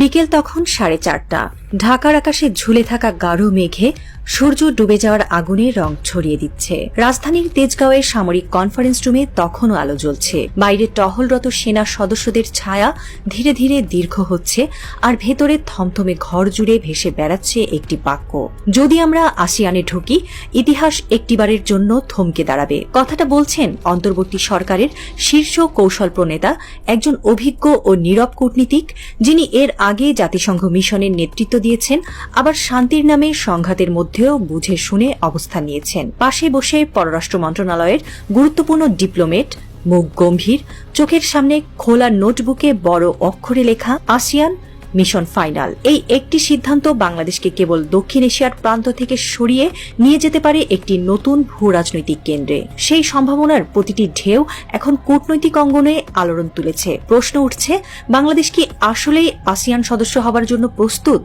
বিকেল তখন 4:30। ঢাকার আকাশে ঝুলে থাকা গাঢ় মেঘে সূর্য ডুবে যাওয়ার আগুনের রং ছড়িয়ে দিচ্ছে। রাজধানীর তেজগাঁওয়ের সামরিক কনফারেন্স রুমে তখনও আলো জ্বলছে। বাইরে টহলরত সেনা সদস্যদের ছায়া ধীরে ধীরে দীর্ঘ হচ্ছে, আর ভেতরে থমথমে ঘর জুড়ে ভেসে বেড়াচ্ছে একটি বাক্য: যদি আমরা আসিয়ানে ঢুকি, ইতিহাস একটিবারের জন্য থমকে দাঁড়াবে। কথাটা বলছেন অন্তর্বর্তী সরকারের শীর্ষ কৌশল প্রণেতা, একজন অভিজ্ঞ ও নীরব কূটনীতিক, যিনি এর আগে জাতিসংঘ মিশনের নেতৃত্ব দিয়েছেন, আবার শান্তির নামে সংঘাতের মধ্যেও বুঝে শুনে অবস্থান নিয়েছেন। পাশে বসে পররাষ্ট্র মন্ত্রণালয়ের গুরুত্বপূর্ণ ডিপ্লোমেট, মুখ গম্ভীর, চোখের সামনে খোলা নোটবুকে বড় অক্ষরে লেখা আসিয়ান মিশন ফাইনাল। এই একটি সিদ্ধান্ত বাংলাদেশকে কেবল দক্ষিণ এশিয়ার প্রান্ত থেকে সরিয়ে নিয়ে যেতে পারে একটি নতুন ভূ রাজনৈতিক কেন্দ্রে। সেই সম্ভাবনার প্রতিটি ঢেউ এখন কূটনৈতিক অঙ্গনে আলোড়ন তুলেছে। প্রশ্ন উঠছে, বাংলাদেশ কি আসলেই আসিয়ান সদস্য হবার জন্য প্রস্তুত?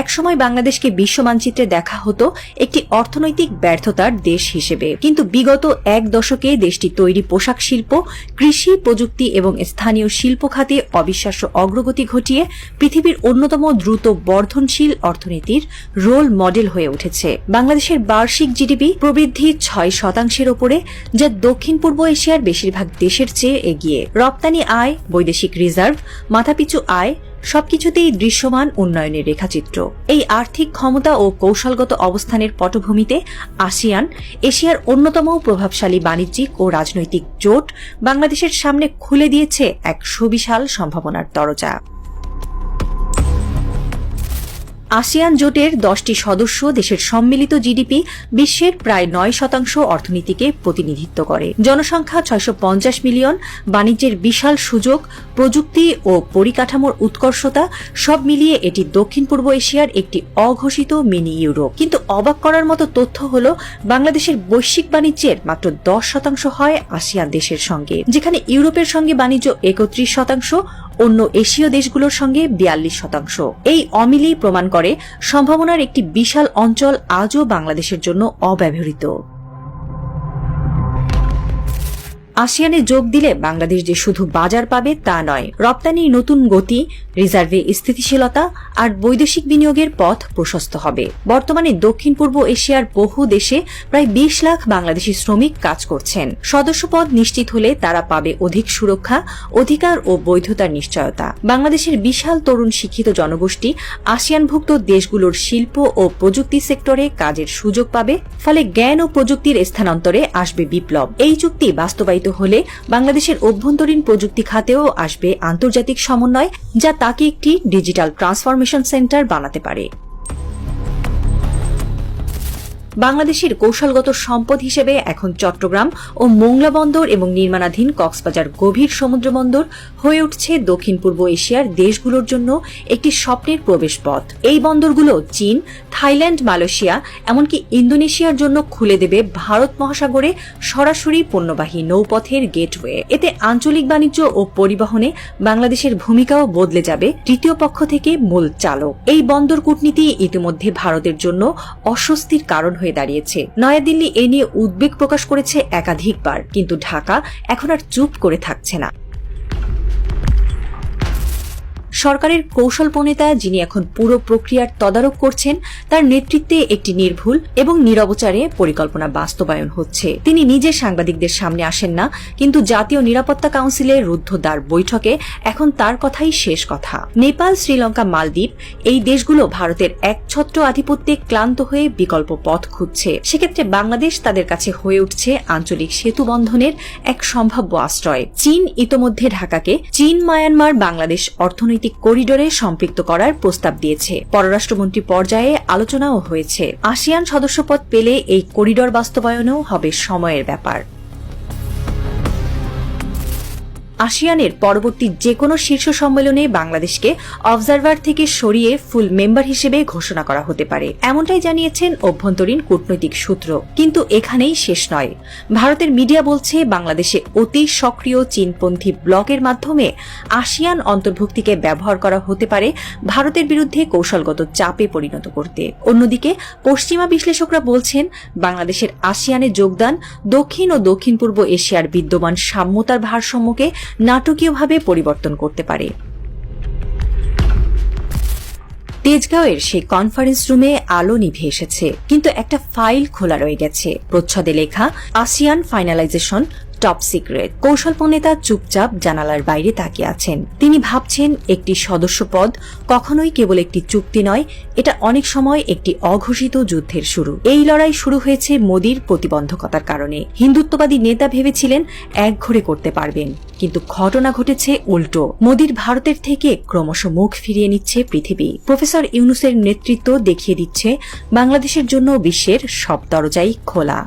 একসময় বাংলাদেশকে বিশ্ব মানচিত্রে দেখা হতো একটি অর্থনৈতিক ব্যর্থতার দেশ হিসেবে, কিন্তু বিগত এক দশকে দেশটি তৈরি পোশাক শিল্প, কৃষি, প্রযুক্তি এবং স্থানীয় শিল্প খাতে অবিশ্বাস্য অগ্রগতি ঘটিয়ে পৃথিবীর অন্যতম দ্রুত বর্ধনশীল অর্থনীতির রোল মডেল হয়ে উঠেছে। বাংলাদেশের বার্ষিক জিডিপি প্রবৃদ্ধি 6% ওপরে, যা দক্ষিণ পূর্ব এশিয়ার বেশিরভাগ দেশের চেয়ে এগিয়ে। রপ্তানি আয়, বৈদেশিক রিজার্ভ, মাথাপিছু আয় সবকিছুতেই দৃশ্যমান উন্নয়নের রেখাচিত্র। এই আর্থিক ক্ষমতা ও কৌশলগত অবস্থানের পটভূমিতে আসিয়ান, এশিয়ার অন্যতম প্রভাবশালী বাণিজ্যিক ও রাজনৈতিক জোট, বাংলাদেশের সামনে খুলে দিয়েছে এক সুবিশাল সম্ভাবনার দরজা। আসিয়ান জোটের 10টি সদস্য দেশের সম্মিলিত জিডিপি বিশ্বের প্রায় 9% অর্থনীতিকে প্রতিনিধিত্ব করে। জনসংখ্যা 650 মিলিয়ন, বাণিজ্যের বিশাল সুযোগ, প্রযুক্তি ও পরিকাঠামোর উৎকর্ষতা, সব মিলিয়ে এটি দক্ষিণ পূর্ব এশিয়ার একটি অঘোষিত মিনি ইউরোপ। কিন্তু অবাক করার মতো তথ্য হল, বাংলাদেশের বৈশ্বিক বাণিজ্যের মাত্র 10% হয় আসিয়ান দেশের সঙ্গে, যেখানে ইউরোপের সঙ্গে বাণিজ্য 31%, অন্য এশীয় দেশগুলোর সঙ্গে 42%। এই অমিলই প্রমাণ করে সম্ভাবনার একটি বিশাল অঞ্চল আজও বাংলাদেশের জন্য অব্যবহৃত। আসিয়ানে যোগ দিলে বাংলাদেশ যে শুধু বাজার পাবে তা নয়, রপ্তানির নতুন গতি, রিজার্ভে স্থিতিশীলতা আর বৈদেশিক বিনিয়োগের পথ প্রশস্ত হবে। বর্তমানে দক্ষিণ পূর্ব এশিয়ার বহু দেশে প্রায় 20 লাখ বাংলাদেশি শ্রমিক কাজ করছেন। সদস্যপদ নিশ্চিত হলে তারা পাবে অধিক সুরক্ষা, অধিকার ও বৈধতার নিশ্চয়তা। বাংলাদেশের বিশাল তরুণ শিক্ষিত জনগোষ্ঠী আসিয়ানভুক্ত দেশগুলোর শিল্প ও প্রযুক্তি সেক্টরে কাজের সুযোগ পাবে, ফলে জ্ঞান ও প্রযুক্তির স্থানান্তরে আসবে বিপ্লব। এই চুক্তি বাস্তবায়িত হলে বাংলাদেশের অভ্যন্তরীণ প্রযুক্তি খাতেও আসবে আন্তর্জাতিক সমন্বয়, যা তাকে একটি ডিজিটাল ট্রান্সফরমেশন সেন্টার বানাতে পারে। বাংলাদেশের কৌশলগত সম্পদ হিসেবে এখন চট্টগ্রাম ও মোংলা বন্দর এবং নির্মাণাধীন কক্সবাজার গভীর সমুদ্র বন্দর হয়ে উঠছে দক্ষিণ পূর্ব এশিয়ার দেশগুলোর জন্য একটি স্বপ্নের প্রবেশপথ। এই বন্দরগুলো চীন, থাইল্যান্ড, মালয়েশিয়া, এমনকি ইন্দোনেশিয়ার জন্য খুলে দেবে ভারত মহাসাগরে সরাসরি পণ্যবাহী নৌপথের গেটওয়ে। এতে আঞ্চলিক বাণিজ্য ও পরিবহনে বাংলাদেশের ভূমিকাও বদলে যাবে তৃতীয় পক্ষ থেকে মূল চালক। এই বন্দর কূটনীতি ইতিমধ্যে ভারতের জন্য অস্বস্তির কারণ হয়ে দাঁড়িয়েছে। নয়াদিল্লি এ নিয়ে উদ্বেগ প্রকাশ করেছে একাধিকবার, কিন্তু ঢাকা এখন আর চুপ করে থাকছে না। সরকারের কৌশল প্রণেতা, যিনি এখন পুরো প্রক্রিয়ার তদারক করছেন, তার নেতৃত্বে একটি নির্ভুল এবং নিরবচারে পরিকল্পনা বাস্তবায়ন হচ্ছে। তিনি নিজে সাংবাদিকদের সামনে আসেন না, কিন্তু জাতীয় নিরাপত্তা কাউন্সিলের রুদ্ধদ্বার বৈঠকে এখন তার কথাই শেষ কথা। নেপাল, শ্রীলঙ্কা, মালদ্বীপ, এই দেশগুলো ভারতের একছত্র আধিপত্যে ক্লান্ত হয়ে বিকল্প পথ খুঁজছে। সেক্ষেত্রে বাংলাদেশ তাদের কাছে হয়ে উঠছে আঞ্চলিক সেতু বন্ধনের এক সম্ভাব্য আশ্রয়। চীন ইতোমধ্যে ঢাকাকে চীন, মায়ানমার, বাংলাদেশ অর্থনৈতিক করিডোরে সম্পৃক্ত করার প্রস্তাব দিয়েছে। পররাষ্ট্রমন্ত্রী পর্যায়ে আলোচনাও হয়েছে। আসিয়ান সদস্যপদ পেলে এই করিডোর বাস্তবায়নেও হবে সময়ের ব্যাপার। আসিয়ানের পরবর্তী যে কোনো শীর্ষ সম্মেলনে বাংলাদেশকে অবজারভার থেকে সরিয়ে ফুল মেম্বার হিসেবে ঘোষণা করা হতে পারে, এমনটাই জানিয়েছেন অভ্যন্তরীণ কূটনৈতিক সূত্র। কিন্তু এখানেই শেষ নয়। ভারতের মিডিয়া বলছে, বাংলাদেশে অতি সক্রিয় চীনপন্থী ব্লকের মাধ্যমে আসিয়ান অন্তর্ভুক্তিকে ব্যবহার করা হতে পারে ভারতের বিরুদ্ধে কৌশলগত চাপে পরিণত করতে। অন্যদিকে পশ্চিমা বিশ্লেষকরা বলছেন, বাংলাদেশের আসিয়ানে যোগদান দক্ষিণ ও দক্ষিণ পূর্ব এশিয়ার বিদ্যমান সাম্যতার ভারসাম্যকে নাটকীয়ভাবে পরিবর্তন করতে পারে। তেজগাঁওয়ের সেই কনফারেন্স রুমে আলো নিভে এসেছে, কিন্তু একটা ফাইল খোলা রয়ে গেছে। প্রচ্ছদে লেখা আসিয়ান ফাইনালাইজেশন টপ সিক্রেট। কৌশল নেতা চুপচাপ জানালার বাইরে তাকিয়ে আছেন। তিনি ভাবছেন, একটি সদস্য পদ কখনোই কেবল একটি চুক্তি নয়, এটা অনেক সময় একটি অঘোষিত যুদ্ধের শুরু। এই লড়াই শুরু হয়েছে মোদির প্রতিবন্ধকতার কারণে। হিন্দুত্ববাদী নেতা ভেবেছিলেন একঘরে করতে পারবেন, কিন্তু ঘটনা ঘটেছে উল্টো। মোদির ভারতের থেকে ক্রমশ মুখ ফিরিয়ে নিচ্ছে পৃথিবী। প্রফেসর ইউনূসের নেতৃত্ব দেখিয়ে দিচ্ছে বাংলাদেশের জন্য বিশ্বের সব দরজাই খোলা।